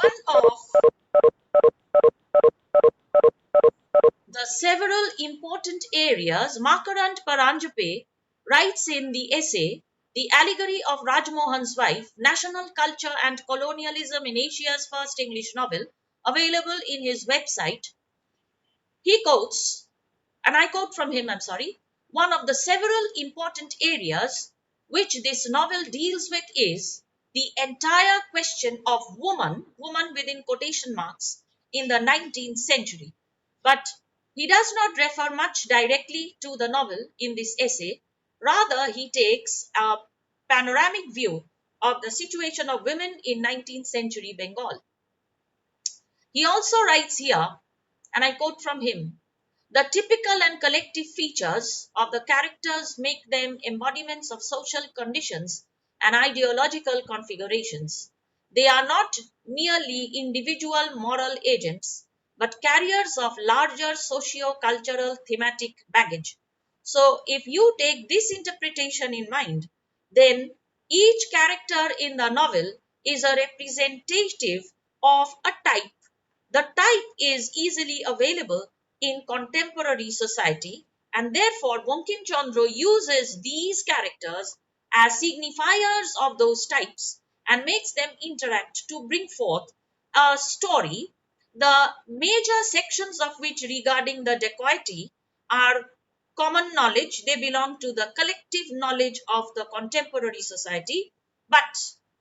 one of the several important areas Makarand Paranjape writes in the essay, The Allegory of Rajmohan's Wife, National Culture and Colonialism in Asia's First English Novel, available in his website. He quotes, and I quote from him, one of the several important areas which this novel deals with is the entire question of woman within quotation marks, in the 19th century. But he does not refer much directly to the novel in this essay. Rather, he takes a panoramic view of the situation of women in 19th century Bengal. He also writes here, and I quote from him, the typical and collective features of the characters make them embodiments of social conditions and ideological configurations. They are not merely individual moral agents, but carriers of larger socio-cultural thematic baggage. So, if you take this interpretation in mind, then each character in the novel is a representative of a type. The type is easily available in contemporary society, and therefore Bankim Chandra uses these characters as signifiers of those types and makes them interact to bring forth a story, the major sections of which regarding the dacoity are common knowledge. They belong to the collective knowledge of the contemporary society. But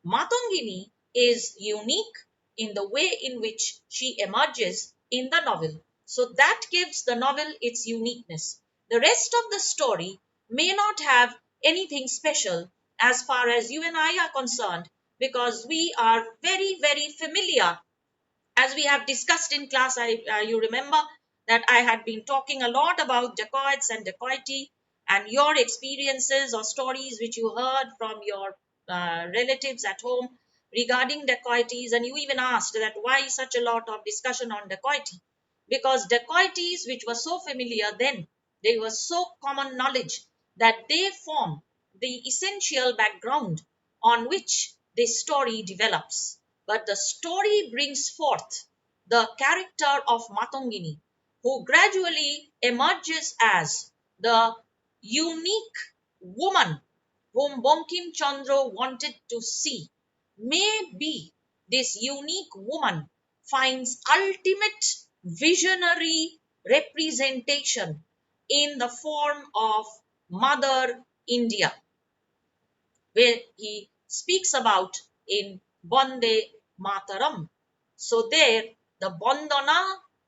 Matongini is unique in the way in which she emerges in the novel. So that gives the novel its uniqueness. The rest of the story may not have anything special as far as you and I are concerned, because we are very, very familiar, as we have discussed in class. You remember that I had been talking a lot about dacoits and dacoity, and your experiences or stories which you heard from your relatives at home regarding dacoities, and you even asked that why such a lot of discussion on dacoity, because dacoities which were so familiar then, they were so common knowledge that they form the essential background on which this story develops. But the story brings forth the character of Matongini, who gradually emerges as the unique woman whom Bonkim Chandra wanted to see. Maybe this unique woman finds ultimate visionary representation in the form of Mother India, where he speaks about in Bande Mataram. So there, the Bandana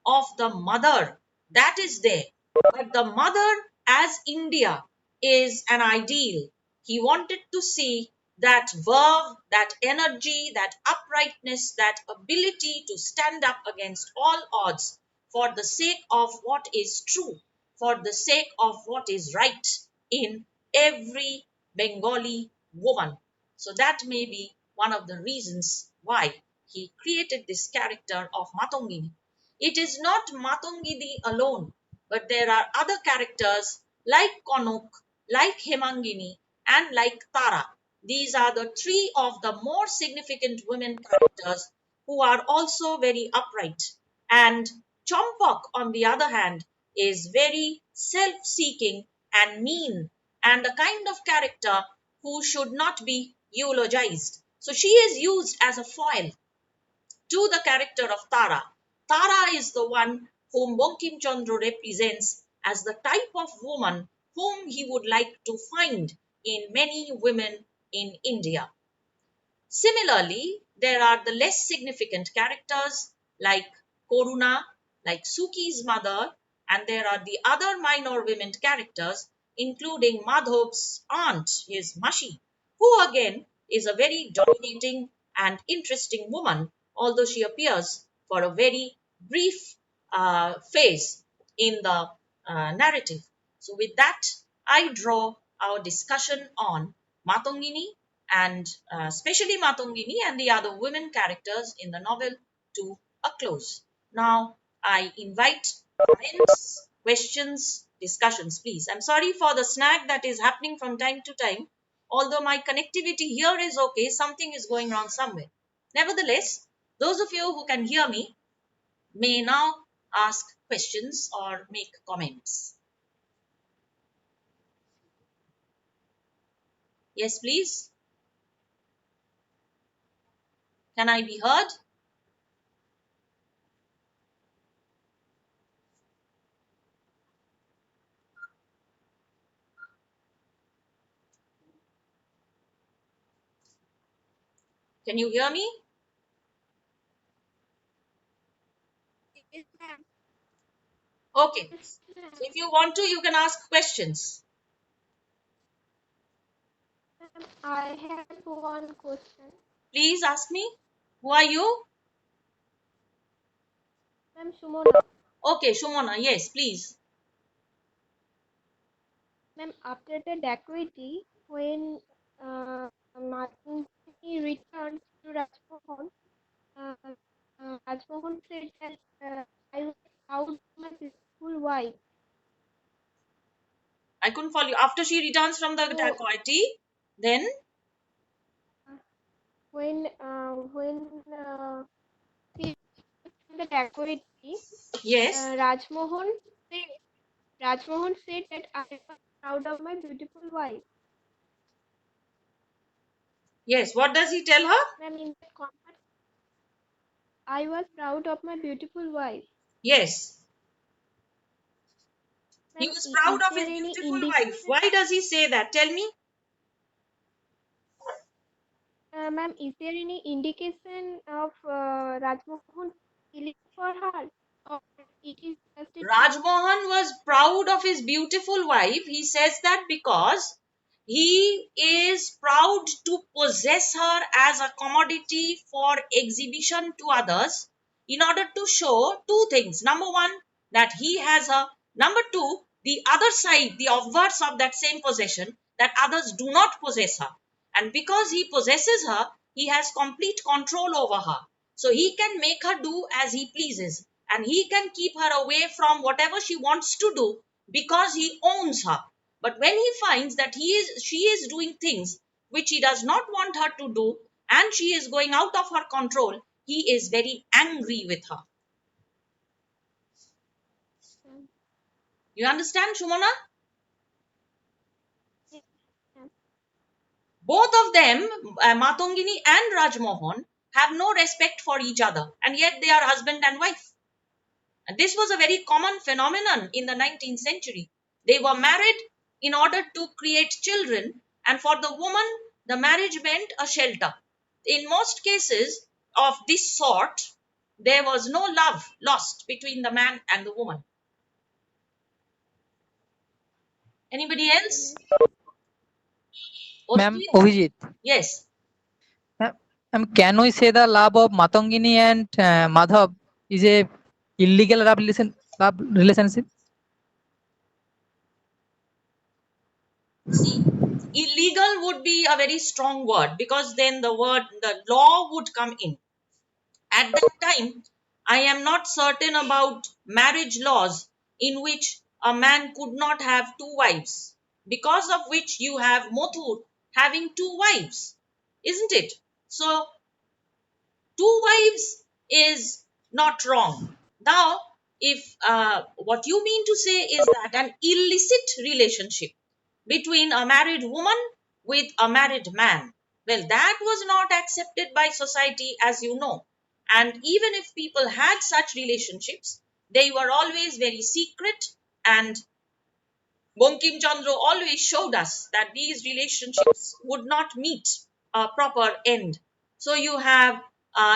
of the mother, that is there. But the mother as India is an ideal. He wanted to see that verve, that energy, that uprightness, that ability to stand up against all odds for the sake of what is true, for the sake of what is right in every Bengali woman. So that may be one of the reasons why he created this character of Matongini. It is not Matongini alone, but there are other characters like Konuk, like Hemangini, and like Tara. These are the three of the more significant women characters who are also very upright. And Chompok, on the other hand, is very self seeking and mean, and the kind of character who should not be eulogized. So she is used as a foil to the character of Tara. Tara is the one whom Bonkim Chandra represents as the type of woman whom he would like to find in many women in India. Similarly, there are the less significant characters like Koruna, like Suki's mother, and there are the other minor women characters, including Madhov's aunt, his Mashi, who again is a very dominating and interesting woman, although she appears for a very brief phase in the narrative. So, with that, I draw our discussion on Matongini and especially Matongini and the other women characters in the novel to a close. Now, I invite comments, questions, discussions, please. I'm sorry for the snag that is happening from time to time. Although my connectivity here is okay, something is going wrong somewhere. Nevertheless, those of you who can hear me may now ask questions or make comments. Yes, please. Can I be heard? Can you hear me? Yes, ma'am. Okay. Yes, So ma'am. if you want to, you can ask questions. Ma'am, I have one question. Please ask me. Who are you? Ma'am, Sumona. Okay, Shumona. Yes, please. Ma'am, after the dacoity, when Martin returned to Rajmohan, uh, Rajmohan said that I was proud of my beautiful wife. I couldn't follow you. After she returns from the So dacoity, then uh, when he returned the dacoity, yes, uh, Rajmohan said Rajmohan said that I was proud of my beautiful wife. yes. What does he tell her? Ma'am, in that context, I was proud of my beautiful wife. Yes. He Ma'am, was proud is of there his any beautiful wife. indication? Why does he say that? Tell me. Ma'am, is there any indication of Rajmohan feeling for her, or it is just a true? Rajmohan was proud of his beautiful wife. He says that because he is proud to possess her as a commodity for exhibition to others in order to show two things. Number one, that he has her. Number two, the other side, the obverse of that same possession, that others do not possess her. And because he possesses her, he has complete control over her. So he can make her do as he pleases, and he can keep her away from whatever she wants to do because he owns her. But when he finds that she is doing things which he does not want her to do, and she is going out of her control, he is very angry with her. Ma'am? You understand, Shumana? Yes, ma'am. Both of them, Matongini and Rajmohan, have no respect for each other, and yet they are husband and wife. And this was a very common phenomenon in the 19th century. They were married in order to create children, and for the woman, the marriage meant a shelter. In most cases of this sort, there was no love lost between the man and the woman. Anybody Okay, else? ma'am. Ma'am, Ostit? Abhijit. Yes. Ma'am, can we say the love of Matangini and Madhav is a illegal love relationship? See, illegal would be a very strong word, because then the law would come in. At that time, I am not certain about marriage laws in which a man could not have two wives, because of which you have Mothur having two wives, isn't it? So, two wives is not wrong. Now, if what you mean to say is that an illicit relationship between a married woman with a married man, well, that was not accepted by society, as you know. And even if people had such relationships, they were always very secret, and Bonkim Chandra always showed us that these relationships would not meet a proper end. So you have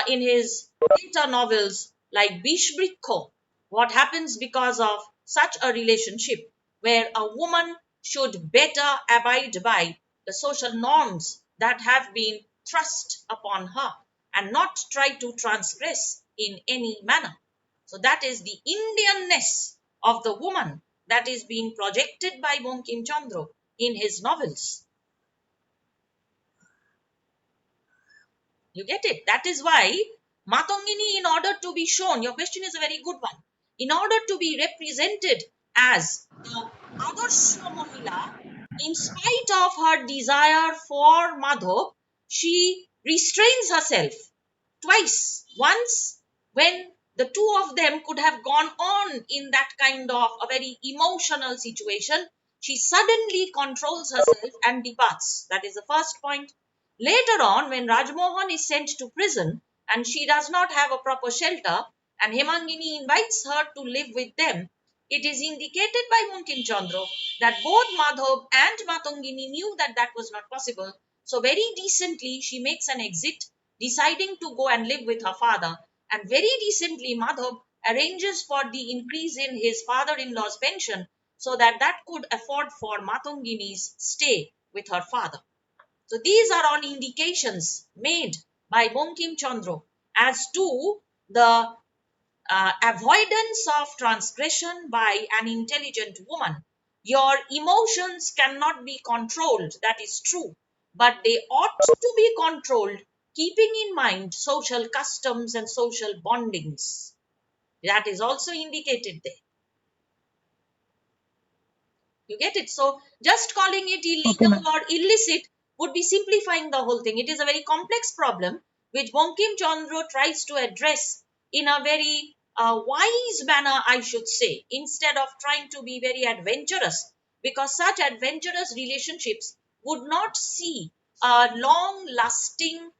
in his later novels like Bishbrikko, what happens because of such a relationship, where a woman should better abide by the social norms that have been thrust upon her and not try to transgress in any manner. So that is the Indianness of the woman that is being projected by Bonkim Chandra in his novels. You get it? That is why Matongini, in order to be shown, your question is a very good one, in order to be represented as the Adarsha Mahila, in spite of her desire for Madhav, she restrains herself twice. Once, when the two of them could have gone on in that kind of a very emotional situation, she suddenly controls herself and departs. That is the first point. Later on, when Rajmohan is sent to prison and she does not have a proper shelter, and Hemangini invites her to live with them, it is indicated by Bankim Chandra that both Madhav and Matangini knew that that was not possible. So very decently she makes an exit, deciding to go and live with her father. And very decently Madhav arranges for the increase in his father-in-law's pension, so that that could afford for Matangini's stay with her father. So these are all indications made by Bankim Chandra as to the avoidance of transgression by an intelligent woman. Your emotions cannot be controlled, that is true, but they ought to be controlled, keeping in mind social customs and social bondings. That is also indicated there. You get it? So just calling it Okay, illegal ma'am. or illicit would be simplifying the whole thing. It is a very complex problem which Bankim Chandra tries to address in a very wise manner, I should say, instead of trying to be very adventurous, because such adventurous relationships would not see a long lasting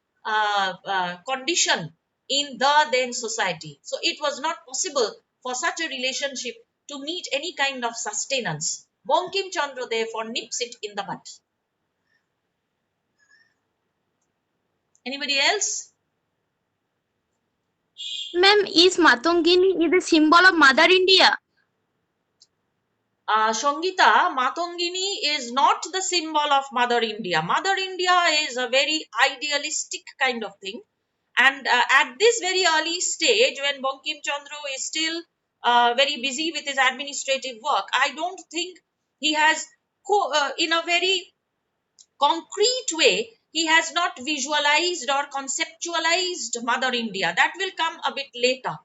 condition in the then society. So it was not possible for such a relationship to meet any kind of sustenance. Bankim Chandra therefore nips it in the bud. Anybody else? Ma'am, is Matongini is a symbol of Mother India? Shongita, Matongini is not the symbol of Mother India. Mother India is a very idealistic kind of thing. And at this very early stage, when Bankim Chandra is still very busy with his administrative work, I don't think he has, in a very concrete way, he has not visualized or conceptualized Mother India. That will come a bit later.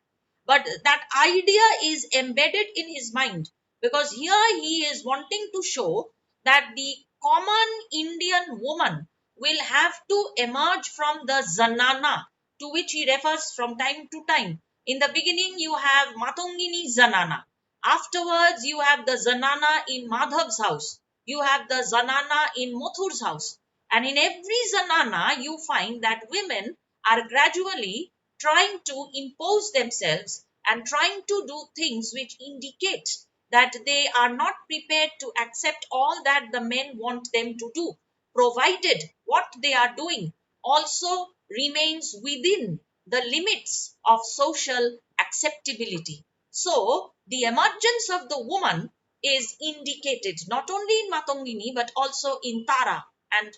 But that idea is embedded in his mind, because here he is wanting to show that the common Indian woman will have to emerge from the zanana, to which he refers from time to time. In the beginning, you have Matongini Zanana. Afterwards, you have the Zanana in Madhav's house. You have the Zanana in Mothur's house. And in every Zanana, you find that women are gradually trying to impose themselves and trying to do things which indicate that they are not prepared to accept all that the men want them to do, provided what they are doing also remains within the limits of social acceptability. So, the emergence of the woman is indicated not only in Matongini but also in Tara, and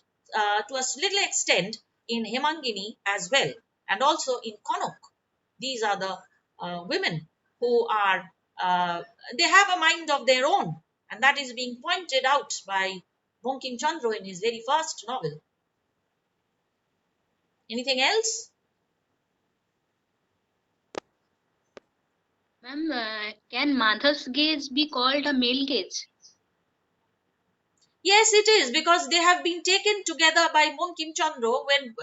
to a little extent in Hemangini as well, and also in Konok. These are the women who are, they have a mind of their own, and that is being pointed out by Bankim Chandra in his very first novel. Anything else? Ma'am, can Madhav's gaze be called a male gaze? Yes, it is, because they have been taken together by Bankim Chandra when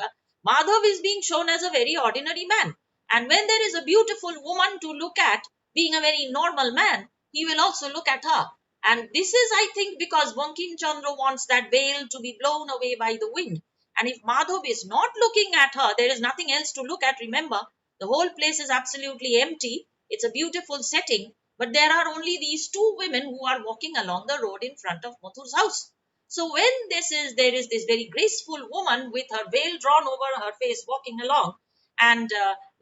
Madhav is being shown as a very ordinary man. And when there is a beautiful woman to look at, being a very normal man, he will also look at her. And this is, I think, because Bankim Chandra wants that veil to be blown away by the wind. And if Madhav is not looking at her, there is nothing else to look at. Remember, the whole place is absolutely empty. It's a beautiful setting, but there are only these two women who are walking along the road in front of Mathur's house. So when there is this very graceful woman with her veil drawn over her face walking along, and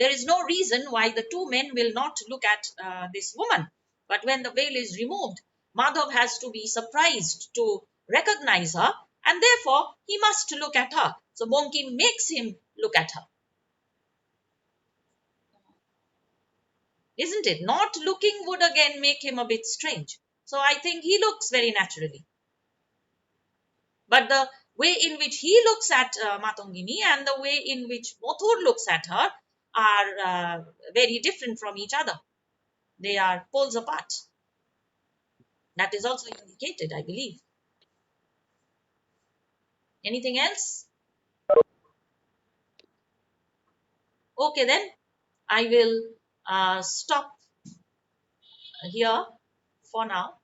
there is no reason why the two men will not look at this woman. But when the veil is removed, Madhav has to be surprised to recognize her, and therefore he must look at her. So Bankim makes him look at her. Isn't it? Not looking would again make him a bit strange. So I think he looks very naturally. But the way in which he looks at Matongini and the way in which Mothur looks at her are very different from each other. They are poles apart. That is also indicated, I believe. Anything else? Okay, then I will stop here for now.